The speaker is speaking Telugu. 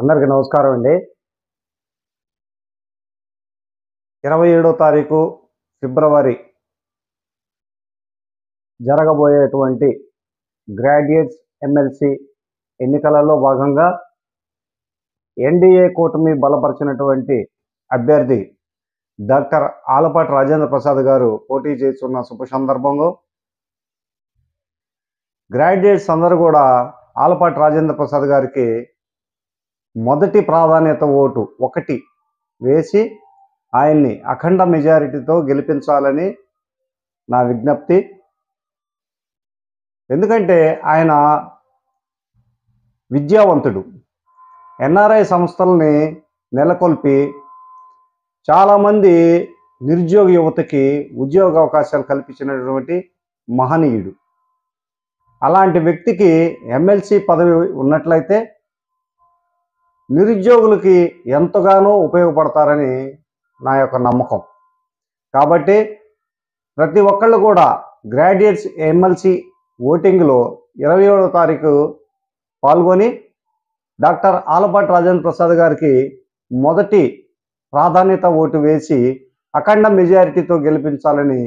అందరికీ నమస్కారం అండి. 27వ తారీఖు ఫిబ్రవరి జరగబోయేటువంటి గ్రాడ్యుయేట్స్ ఎమ్మెల్సీ ఎన్నికలలో భాగంగా ఎన్డీఏ కూటమి బలపరిచినటువంటి అభ్యర్థి డాక్టర్ ఆలపాటి రాజేంద్ర ప్రసాద్ గారు పోటీ చేస్తున్న శుభ సందర్భంలో గ్రాడ్యుయేట్స్ అందరూ కూడా ఆలపాటి రాజేంద్ర ప్రసాద్ గారికి మొదటి ప్రాధాన్యత ఓటు 1 వేసి ఆయన్ని అఖండ మెజారిటీతో గెలిపించాలని నా విజ్ఞప్తి. ఎందుకంటే ఆయన విద్యావంతుడు, ఎన్ఆర్ఐ సంస్థల్ని నెలకొల్పి చాలామంది నిరుద్యోగ యువతకి ఉద్యోగ అవకాశాలు కల్పించినటువంటి మహనీయుడు. అలాంటి వ్యక్తికి ఎమ్మెల్సీ పదవి ఉన్నట్లయితే నిరుద్యోగులకి ఎంతగానో ఉపయోగపడతారని నా యొక్క నమ్మకం. కాబట్టి ప్రతి ఒక్కళ్ళు కూడా గ్రాడ్యుయేట్స్ ఎమ్మెల్సీ ఓటింగ్లో 27వ తారీఖు పాల్గొని డాక్టర్ ఆలపాటి రాజేంద్ర ప్రసాద్ గారికి మొదటి ప్రాధాన్యత ఓటు వేసి అఖండ మెజారిటీతో గెలిపించాలని